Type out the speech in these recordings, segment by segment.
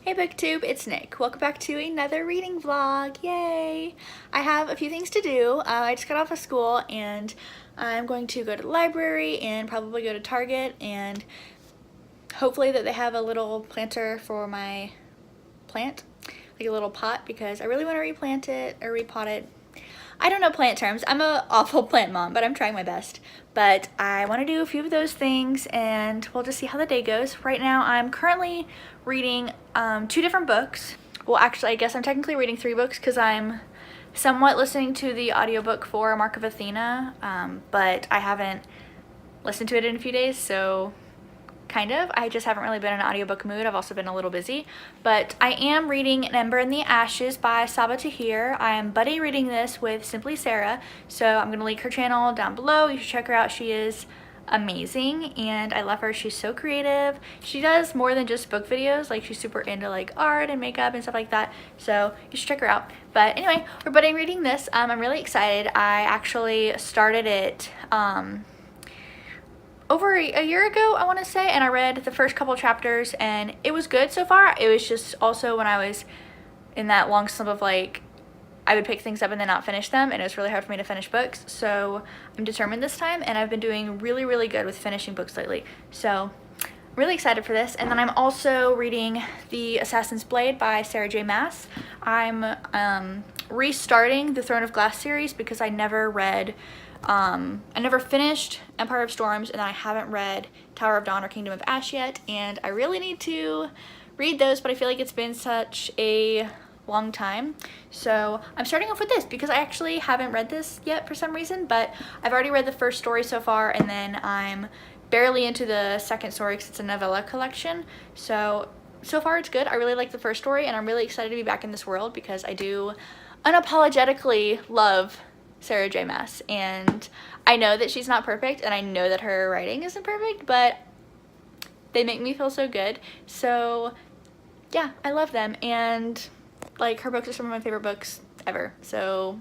Hey BookTube, it's Nick. Welcome back to another reading vlog. Yay! I have a few things to do. I just got off of school and I'm going to go to the library and probably go to Target and hopefully that they have a little planter for my plant, like a little pot, because I really want to replant it or repot it. I don't know plant terms. I'm an awful plant mom, but I'm trying my best. But I want to do a few of those things and we'll just see how the day goes. Right now I'm currently reading 2 different books. Well, actually I guess I'm technically reading 3 books because I'm somewhat listening to the audiobook for Mark of Athena, but I haven't listened to it in a few days, so kind of. I just haven't really been in an audiobook mood. I've also been a little busy. But I am reading An Ember in the Ashes by Sabaa Tahir. I am buddy reading this with Simply Sarah, so I'm going to link her channel down below. You should check her out. She is amazing and I love her. She's so creative. She does more than just book videos. Like, she's super into like art and makeup and stuff like that, so you should check her out. But anyway, we're buddy reading this. I'm really excited. I actually started it over a year ago, I want to say, and I read the first couple chapters and it was good so far. It was just also when I was in that long slump of like I would pick things up and then not finish them, and it was really hard for me to finish books. So I'm determined this time, and I've been doing really good with finishing books lately, so I'm really excited for this. And then I'm also reading The Assassin's Blade by Sarah J Maas. I'm restarting the Throne of Glass series because I never finished Empire of Storms, and I haven't read Tower of Dawn or Kingdom of Ash yet, and I really need to read those, but I feel like it's been such a long time. So I'm starting off with this because I actually haven't read this yet for some reason, but I've already read the first story so far, and then I'm barely into the second story because it's a novella collection. So far it's good. I really like the first story, and I'm really excited to be back in this world because I do unapologetically love Sarah J Maas, and I know that she's not perfect and I know that her writing isn't perfect, but they make me feel so good. So yeah, I love them, and like her books are some of my favorite books ever. So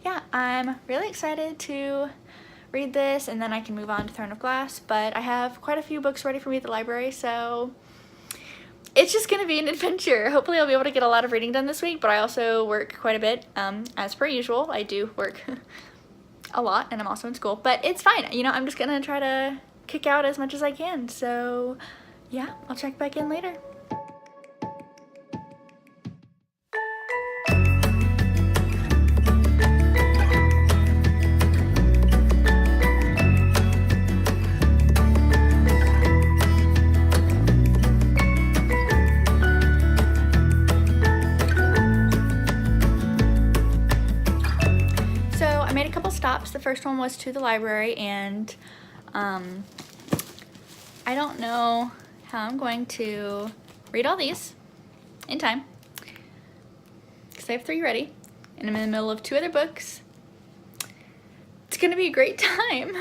yeah, I'm really excited to read this, and then I can move on to Throne of Glass. But I have quite a few books ready for me at the library, so it's just gonna be an adventure. Hopefully I'll be able to get a lot of reading done this week, but I also work quite a bit. As per usual, I do work a lot, and I'm also in school, but it's fine. You know, I'm just gonna try to kick out as much as I can. So yeah, I'll check back in later. I made a couple stops. The first one was to the library, and I don't know how I'm going to read all these in time because I have 3 ready, and I'm in the middle of 2 other books. It's gonna be a great time.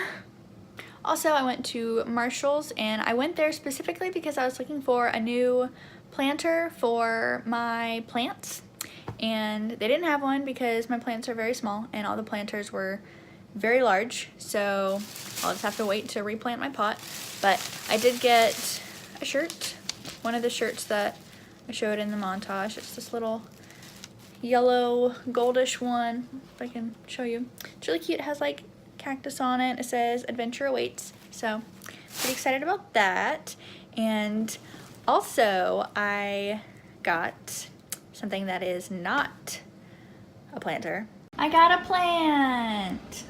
Also, I went to Marshall's, and I went there specifically because I was looking for a new planter for my plants, and they didn't have one because my plants are very small and all the planters were very large, so I'll just have to wait to replant my pot. But I did get a shirt, one of the shirts that I showed in the montage. It's this little yellow goldish one, if I can show you. It's really cute. It has like cactus on it. It says adventure awaits, so pretty excited about that. And also I got something that is not a planter. I got a plant!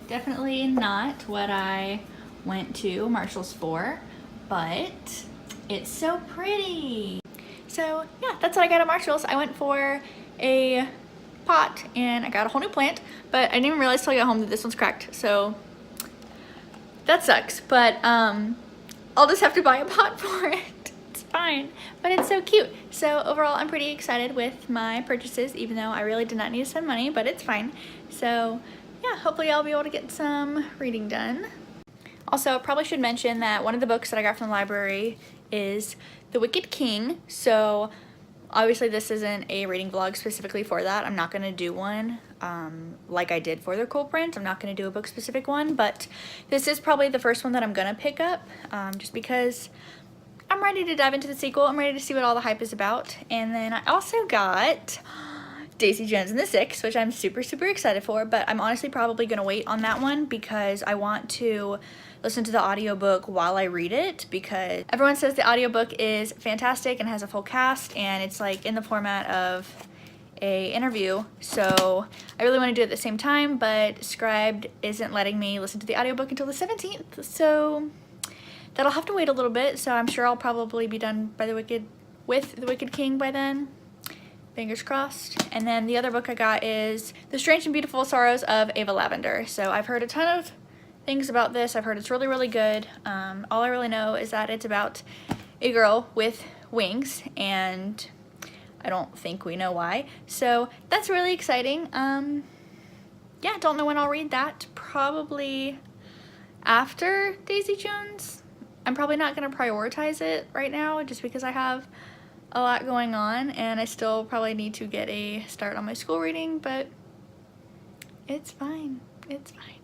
Definitely not what I went to Marshall's for, but it's so pretty. So yeah, that's what I got at Marshall's. I went for a pot and I got a whole new plant, but I didn't even realize till I got home that this one's cracked, so that sucks. But I'll just have to buy a pot for it. Fine, but it's so cute. So overall, I'm pretty excited with my purchases, even though I really did not need to spend money, but it's fine. So yeah, hopefully I'll be able to get some reading done. Also, I probably should mention that one of the books that I got from the library is The Wicked King. So obviously this isn't a reading vlog specifically for that. I'm not gonna do one like I did for the Cool Print. I'm not gonna do a book specific one, but this is probably the first one that I'm gonna pick up, just because I'm ready to dive into the sequel. I'm ready to see what all the hype is about. And then I also got Daisy Jones and the Six, which I'm super excited for, but I'm honestly probably gonna wait on that one because I want to listen to the audiobook while I read it, because everyone says the audiobook is fantastic and has a full cast, and it's like in the format of a interview, so I really want to do it at the same time, but Scribd isn't letting me listen to the audiobook until the 17th, so that'll have to wait a little bit. So I'm sure I'll probably be done with The Wicked King by then. Fingers crossed. And then the other book I got is The Strange and Beautiful Sorrows of Ava Lavender. So I've heard a ton of things about this. I've heard it's really good. All I really know is that it's about a girl with wings, and I don't think we know why. So that's really exciting. Yeah, don't know when I'll read that. Probably after Daisy Jones. I'm probably not going to prioritize it right now just because I have a lot going on, and I still probably need to get a start on my school reading, but it's fine. It's fine.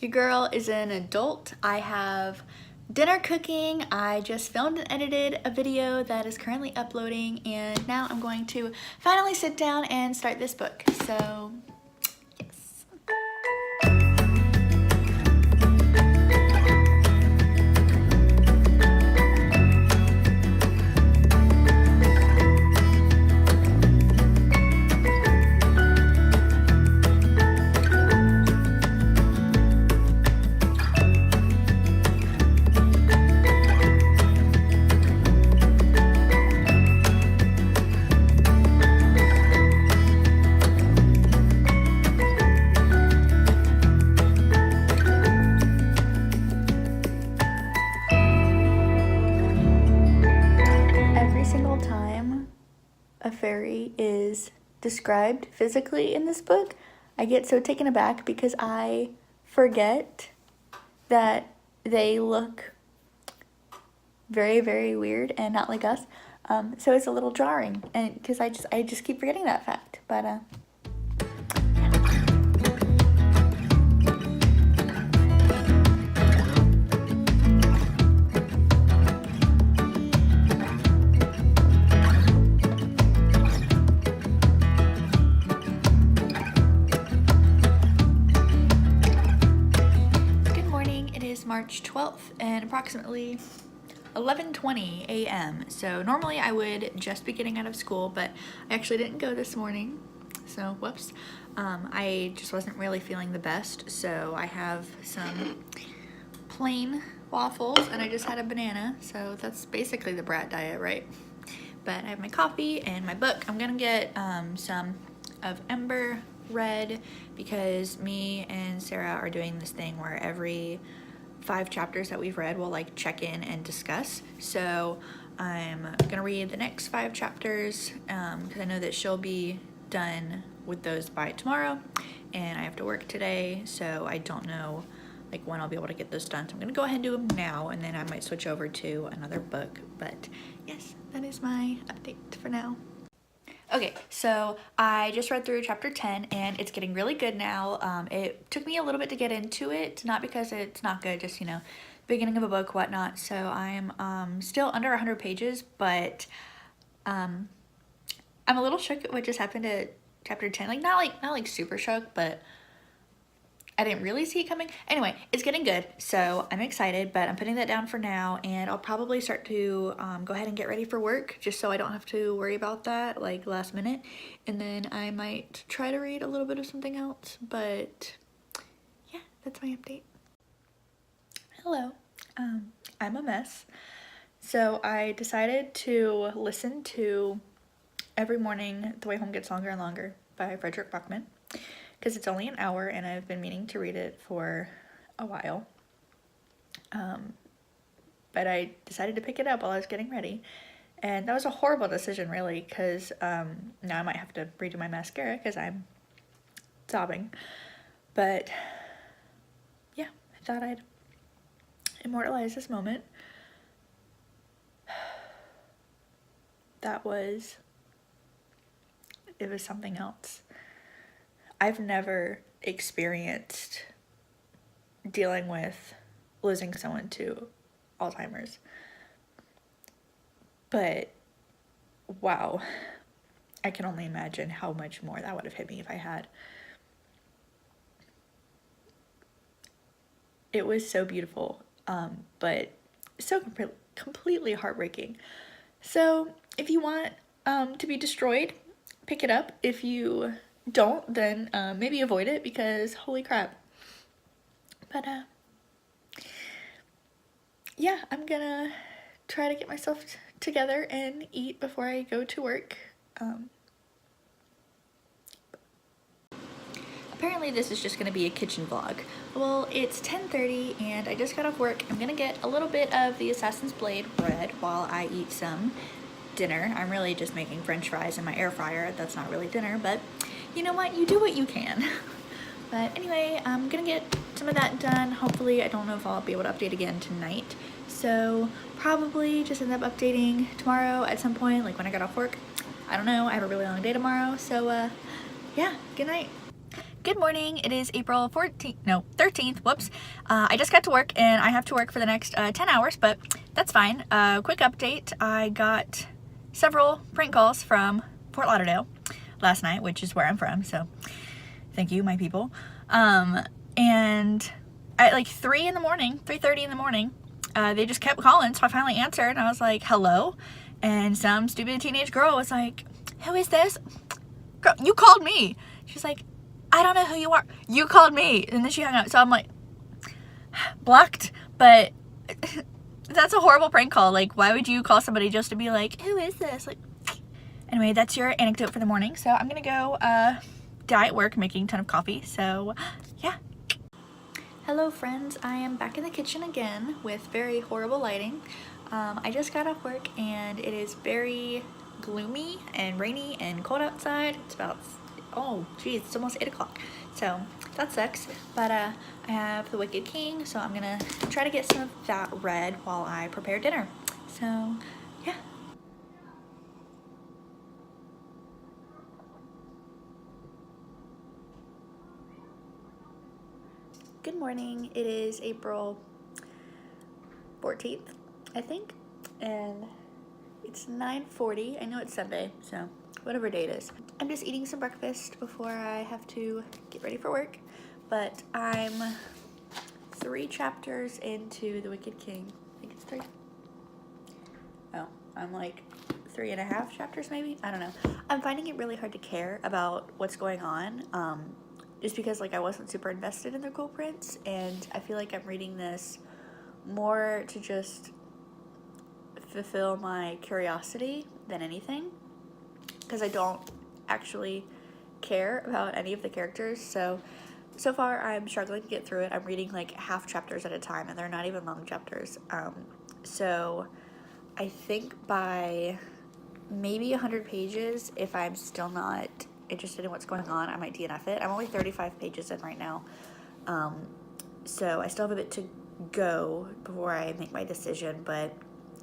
Your girl is an adult. I have dinner cooking. I just filmed and edited a video that is currently uploading, and now I'm going to finally sit down and start this book. So yes. A fairy is described physically in this book, I get so taken aback because I forget that they look very weird and not like us. So it's a little jarring, and because I just keep forgetting that fact. But March 12th and approximately 11:20 a.m. So normally I would just be getting out of school, but I actually didn't go this morning, so whoops. I just wasn't really feeling the best, so I have some plain waffles and I just had a banana, so that's basically the brat diet, right? But I have my coffee and my book. I'm gonna get some of Ember read because me and Sarah are doing this thing where every 5 chapters that we've read we'll like check in and discuss. So I'm gonna read the next 5 chapters because I know that she'll be done with those by tomorrow, and I have to work today, so I don't know like when I'll be able to get those done. So I'm gonna go ahead and do them now, and then I might switch over to another book. But yes, that is my update for now. Okay, so I just read through chapter 10 and it's getting really good now. It took me a little bit to get into it, not because it's not good, just, you know, beginning of a book, whatnot. So I'm still under 100 pages, but I'm a little shook at what just happened at chapter 10. Like, not like super shook, but I didn't really see it coming. Anyway, it's getting good, so I'm excited, but I'm putting that down for now, and I'll probably start to go ahead and get ready for work, just so I don't have to worry about that, like, last minute. And then I might try to read a little bit of something else, but yeah, that's my update. Hello. I'm a mess. So I decided to listen to Every Morning The Way Home Gets Longer and Longer by Fredrik Backman, because it's only an hour and I've been meaning to read it for a while. But I decided to pick it up while I was getting ready. And that was a horrible decision, really, because now I might have to redo my mascara because I'm sobbing. But yeah, I thought I'd immortalize this moment. It was something else. I've never experienced dealing with losing someone to Alzheimer's. But wow, I can only imagine how much more that would have hit me if I had. It was so beautiful, but so completely heartbreaking. So if you want to be destroyed, pick it up. If you don't, then maybe avoid it, because holy crap. But yeah, I'm gonna try to get myself together and eat before I go to work. Apparently this is just gonna be a kitchen vlog. Well, it's 10:30 and I just got off work. I'm gonna get a little bit of the Assassin's Blade bread while I eat some dinner. I'm really just making french fries in my air fryer. That's not really dinner, but you know what? You do what you can. But anyway, I'm gonna get some of that done. Hopefully, I don't know if I'll be able to update again tonight. So probably just end up updating tomorrow at some point, like when I get off work. I don't know, I have a really long day tomorrow. So yeah, good night. Good morning. It is April 13th. Whoops. I just got to work and I have to work for the next 10 hours, but that's fine. Quick update. I got several prank calls from Fort Lauderdale last night, which is where I'm from. So thank you, my people. And at like 3:30 in the morning, they just kept calling. So I finally answered and I was like, hello. And some stupid teenage girl was like, who is this? Girl, you called me. She's like, I don't know who you are. You called me. And then she hung up. So I'm like, blocked. But that's a horrible prank call. Like, why would you call somebody just to be like, who is this? Like, anyway, that's your anecdote for the morning. So I'm going to go die at work making a ton of coffee. So yeah. Hello friends. I am back in the kitchen again with very horrible lighting. I just got off work and it is very gloomy and rainy and cold outside. It's about, oh geez, it's almost 8 o'clock. So that sucks. But I have the Wicked King, so I'm gonna try to get some of that read while I prepare dinner. So yeah. Good morning. It is April 14th, I think, and it's 9:40. I know it's Sunday, so whatever day it is. I'm just eating some breakfast before I have to get ready for work, but I'm 3 chapters into The Wicked King. I think it's 3. Oh, I'm like 3.5 chapters maybe? I don't know. I'm finding it really hard to care about what's going on, just because like I wasn't super invested in the Ghoul Prince, and I feel like I'm reading this more to just fulfill my curiosity than anything, because I don't actually care about any of the characters. So far I'm struggling to get through it. I'm reading like half chapters at a time, and they're not even long chapters. So I think by maybe 100 pages, if I'm still not interested in what's going on, I might DNF it. I'm only 35 pages in right now, so I still have a bit to go before I make my decision, but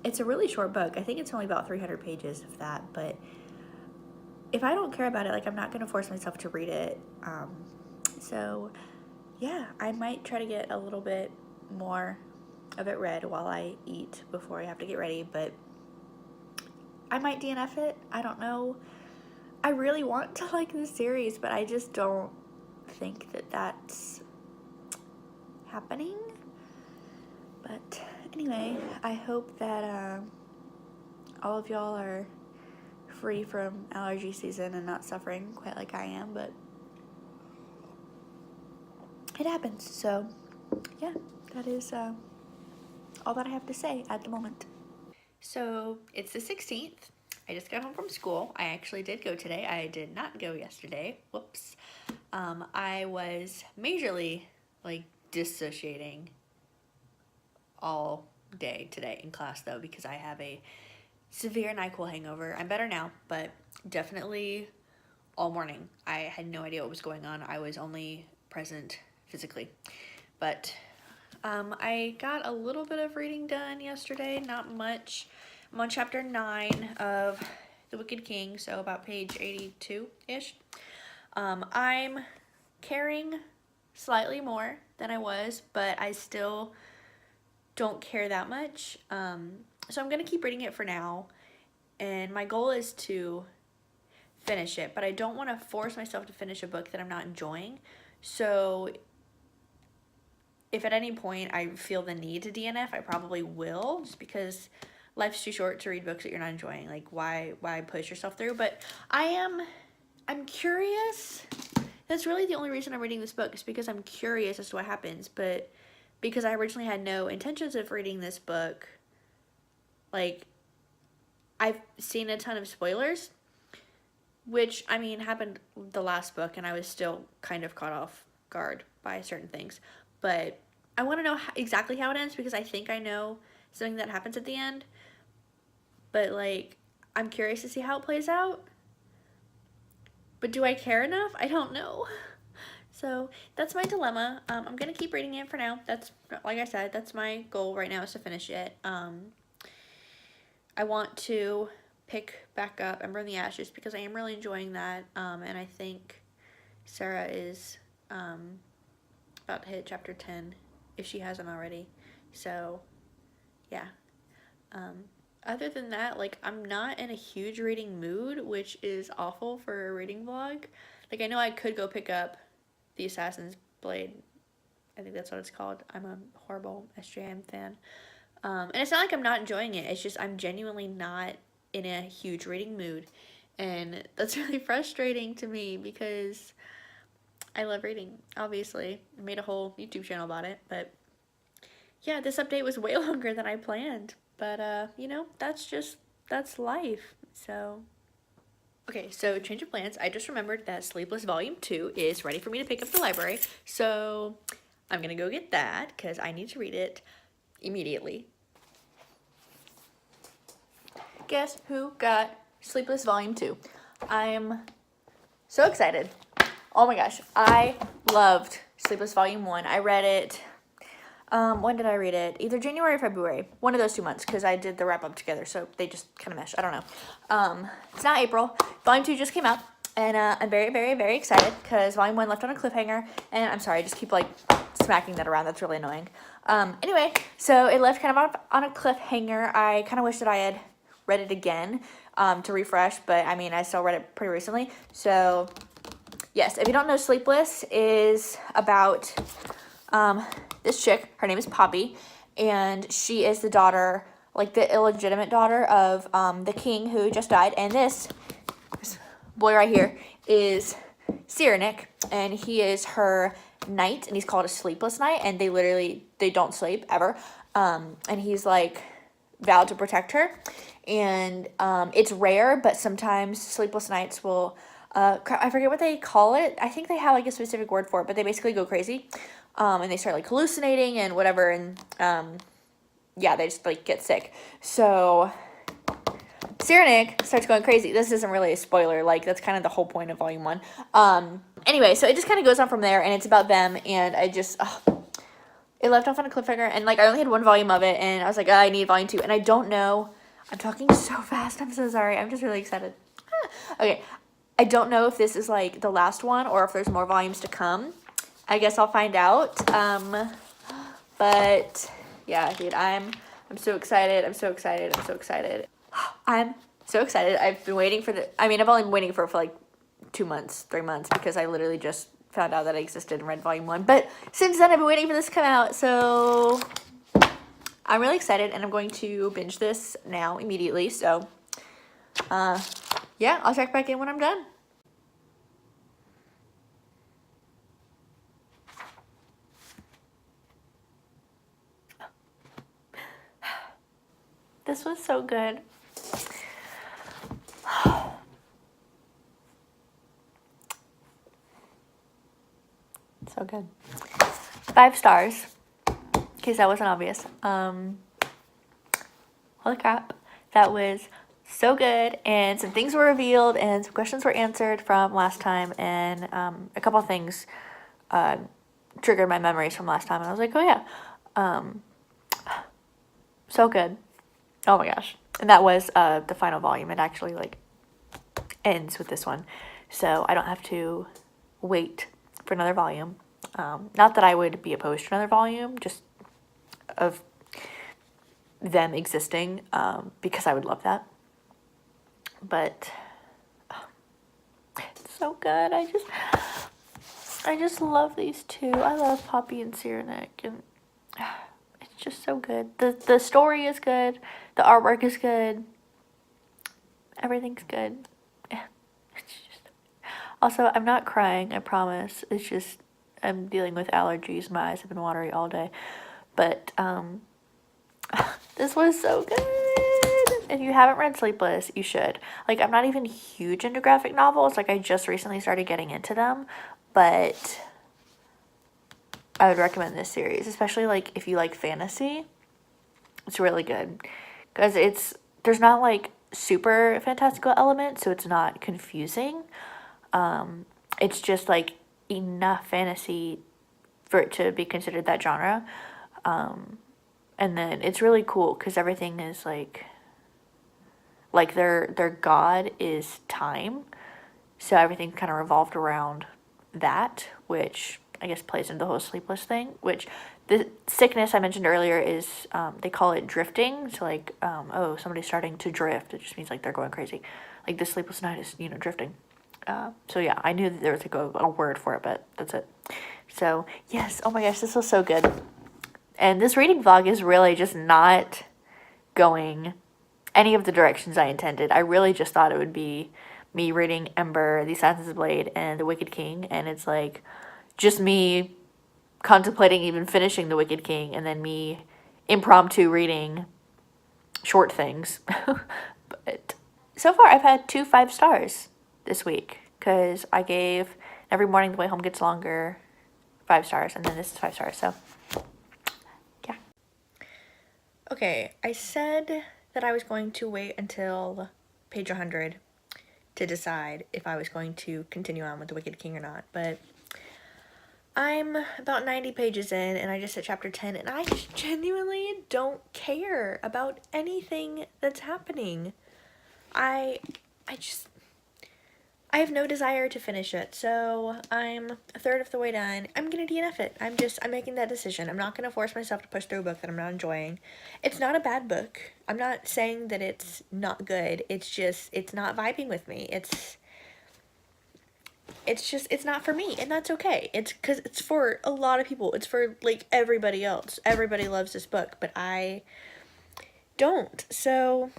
it's a really short book. I think it's only about 300 pages of that, but if I don't care about it, like, I'm not going to force myself to read it. So yeah, I might try to get a little bit more of it read while I eat before I have to get ready, but I might DNF it. I don't know. I really want to like this series, but I just don't think that that's happening. But anyway, I hope that all of y'all are free from allergy season and not suffering quite like I am, but it happens. So yeah, that is all that I have to say at the moment. So it's the 16th. I just got home from school. I actually did go today. I did not go yesterday. Whoops. I was majorly like dissociating all day today in class though, because I have a severe NyQuil hangover. I'm better now, but definitely all morning I had no idea what was going on. I was only present physically. But I got a little bit of reading done yesterday, not much. I'm on chapter 9 of The Wicked King, so about page 82-ish. I'm caring slightly more than I was, but I still don't care that much. So I'm going to keep reading it for now, and my goal is to finish it, but I don't want to force myself to finish a book that I'm not enjoying. So if at any point I feel the need to DNF, I probably will, just because life's too short to read books that you're not enjoying. Like, why push yourself through? But I'm curious. That's really the only reason I'm reading this book, is because I'm curious as to what happens. But because I originally had no intentions of reading this book, like, I've seen a ton of spoilers, which, I mean, happened the last book, and I was still kind of caught off guard by certain things. But I want to know exactly how it ends, because I think I know something that happens at the end. But, like, I'm curious to see how it plays out. But do I care enough? I don't know. So that's my dilemma. I'm going to keep reading it for now. That's, like I said, that's my goal right now, is to finish it. I want to pick back up Ember in the Ashes, because I am really enjoying that. And I think Sarah is about to hit chapter 10, if she hasn't already. So, yeah. Other than that, like, I'm not in a huge reading mood, which is awful for a reading vlog. Like, I know I could go pick up The Assassin's Blade. I think that's what it's called. I'm a horrible SJM fan. And it's not like I'm not enjoying it. It's just I'm genuinely not in a huge reading mood. And that's really frustrating to me, because I love reading, obviously. I made a whole YouTube channel about it. But yeah, this update was way longer than I planned. But, you know, that's life. So, okay, so change of plans. I just remembered that Sleepless Volume 2 is ready for me to pick up at the library. So I'm going to go get that, because I need to read it immediately. Guess who got Sleepless Volume 2? I'm so excited. Oh my gosh, I loved Sleepless Volume 1. I read it, when did I read it? Either January or February. One of those 2 months, because I did the wrap up together, so they just kind of mesh. I don't know. It's not April. Volume 2 just came out, and I'm very, very, very excited, because Volume 1 left on a cliffhanger, and I'm sorry, I just keep, like, smacking that around. That's really annoying. Anyway, so it left kind of on a cliffhanger. I kind of wish that I had read it again to refresh, but I mean, I still read it pretty recently. So yes, if you don't know, Sleepless is about this chick. Her name is Poppy, and she is the daughter, like the illegitimate daughter of the king who just died. And this boy right here is Cyrenik, and he is her knight, and he's called a sleepless knight, and they don't sleep ever. And he's like vowed to protect her. And it's rare, but sometimes sleepless knights will, I forget what they call it. I think they have like a specific word for it, but they basically go crazy. And they start like hallucinating and whatever. And yeah, they just like get sick. So Cyrenik starts going crazy. This isn't really a spoiler. Like, that's kind of the whole point of Volume 1. Anyway, so it just kind of goes on from there, and it's about them. And I just, it left off on a cliffhanger. And like, I only had one volume of it, and I was like, I need Volume 2. And I don't know. I'm talking so fast. I'm so sorry. I'm just really excited. Okay. I don't know if this is like the last one or if there's more volumes to come. I guess I'll find out. But yeah, dude, I'm so excited. I'm so excited. I'm so excited. I'm so excited. I've been waiting for I've only been waiting for like 2 months, 3 months, because I literally just found out that it existed and read Volume 1. But since then, I've been waiting for this to come out. So I'm really excited, and I'm going to binge this now immediately. So, yeah, I'll check back in when I'm done. This was so good. So good. 5 stars. In case that wasn't obvious. Holy crap. That was so good. And some things were revealed and some questions were answered from last time. And a couple of things triggered my memories from last time. And I was like, oh yeah. So good. Oh my gosh. And that was the final volume. It actually like ends with this one. So I don't have to wait for another volume. Not that I would be opposed to another volume, just of them existing, because I would love that. but it's so good. I just love these two. I love Poppy and Cyrenek, and it's just so good. The story is good. The artwork is good. Everything's good. It's just... Also, I'm not crying, I promise. It's just I'm dealing with allergies. My eyes have been watery all day. But this was so good. If you haven't read Sleepless, you should. Like, I'm not even huge into graphic novels. Like, I just recently started getting into them. But I would recommend this series, especially, like, if you like fantasy. It's really good. Because there's not, like, super fantastical elements, so it's not confusing. It's just, like, enough fantasy for it to be considered that genre. And then it's really cool because everything is, like their god is time, so everything kind of revolved around that, which I guess plays into the whole Sleepless thing. Which the sickness I mentioned earlier is they call it drifting. So like oh, somebody's starting to drift. It just means like they're going crazy. Like the sleepless night is drifting. So yeah, I knew that there was like a word for it, but that's it. So yes, oh my gosh, this was so good. And this reading vlog is really just not going any of the directions I intended. I really just thought it would be me reading Ember, The Assassin's Blade, and The Wicked King, and it's like just me contemplating even finishing The Wicked King, and then me impromptu reading short things. But so far I've had 2 5 stars this week, because I gave Every Morning the Way Home Gets Longer 5 stars, and then this is 5 stars, so yeah. Okay, I said that I was going to wait until page 100 to decide if I was going to continue on with The Wicked King or not, but I'm about 90 pages in, and I just hit chapter 10, and I genuinely don't care about anything that's happening. I have no desire to finish it, so I'm a third of the way done. I'm gonna DNF it. I'm making that decision. I'm not gonna force myself to push through a book that I'm not enjoying. It's not a bad book. I'm not saying that it's not good. It's just, it's not vibing with me. It's not for me, and that's okay. It's because it's for a lot of people. It's for, like, everybody else. Everybody loves this book, but I don't. So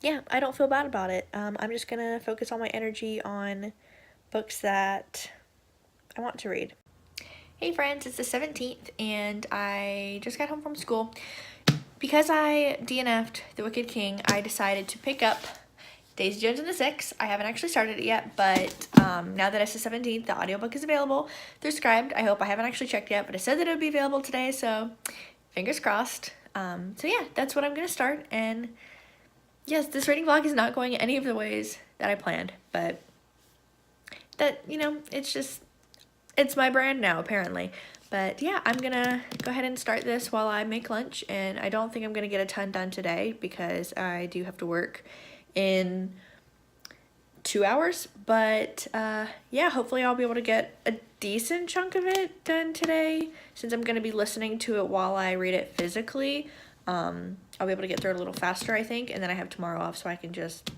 yeah, I don't feel bad about it. I'm just gonna focus all my energy on books that I want to read. Hey friends, it's the 17th, and I just got home from school. Because I DNF'd The Wicked King, I decided to pick up Daisy Jones and the Six. I haven't actually started it yet, but now that it's the 17th, the audiobook is available through Scribd. I hope. I haven't actually checked yet, but it said that it would be available today, so fingers crossed. So yeah, that's what I'm gonna start, and yes, this reading vlog is not going any of the ways that I planned, but that, it's my brand now, apparently. But yeah, I'm gonna go ahead and start this while I make lunch, and I don't think I'm gonna get a ton done today because I do have to work in 2 hours, but yeah, hopefully I'll be able to get a decent chunk of it done today, since I'm gonna be listening to it while I read it physically. I'll be able to get through it a little faster, I think, and then I have tomorrow off, so I can just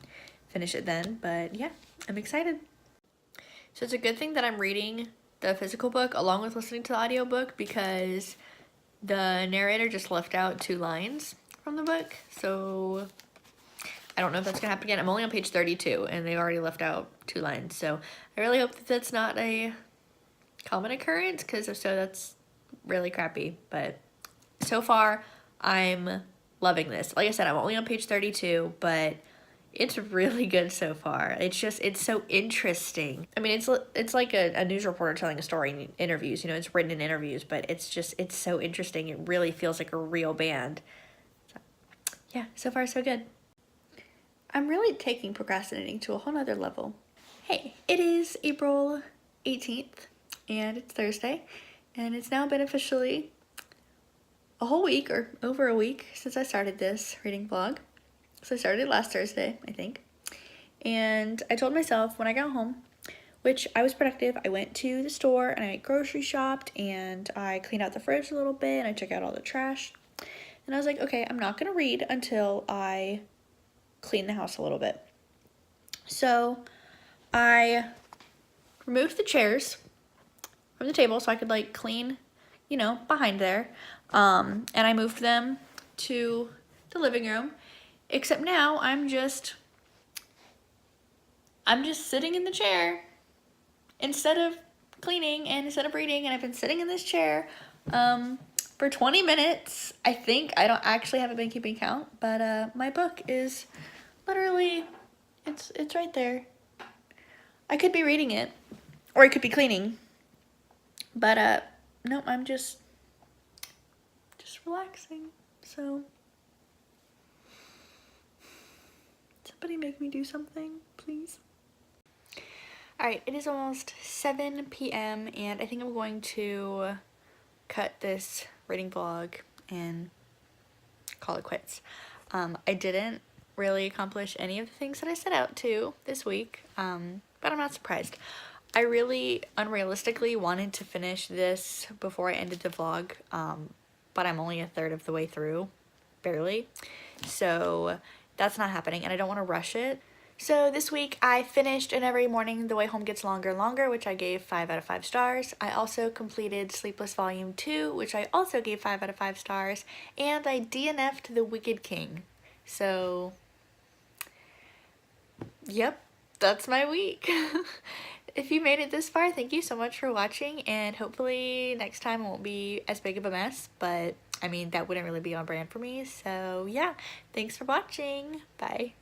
finish it then. But yeah, I'm excited. So it's a good thing that I'm reading the physical book along with listening to the audiobook, because the narrator just left out 2 lines from the book, so I don't know if that's gonna happen again. I'm only on page 32, and they already left out 2 lines, so I really hope that that's not a common occurrence, because if so, that's really crappy. But so far, I'm loving this. Like I said, I'm only on page 32, but it's really good so far. It's so interesting. I mean, it's like a news reporter telling a story in interviews. It's written in interviews, but it's so interesting. It really feels like a real band. So, yeah, so far so good. I'm really taking procrastinating to a whole nother level. Hey, it is April 18th, and it's Thursday, and it's now been officially a whole week, or over a week, since I started this reading vlog. So I started last Thursday, I think. And I told myself when I got home, which I was productive, I went to the store and I grocery shopped, and I cleaned out the fridge a little bit, and I took out all the trash. And I was like, okay, I'm not gonna read until I clean the house a little bit. So I removed the chairs from the table so I could like clean, you know, behind there. And I moved them to the living room. Except now I'm just sitting in the chair instead of cleaning and instead of reading, and I've been sitting in this chair for 20 minutes. I think I haven't been keeping count, but my book is literally it's right there. I could be reading it or I could be cleaning. But no, I'm just relaxing. So somebody make me do something, please. Alright, it is almost 7 p.m. and I think I'm going to cut this reading vlog and call it quits. I didn't really accomplish any of the things that I set out to this week, but I'm not surprised. I really unrealistically wanted to finish this before I ended the vlog, but I'm only a third of the way through, barely. So that's not happening and I don't want to rush it. So this week I finished And Every Morning The Way Home Gets Longer and Longer, which I gave 5 out of 5 stars. I also completed Sleepless Volume 2, which I also gave 5 out of 5 stars. And I DNF'd The Wicked King. So, yep, that's my week. If you made it this far, thank you so much for watching, and hopefully next time it won't be as big of a mess, but I mean, that wouldn't really be on brand for me. So yeah, thanks for watching. Bye.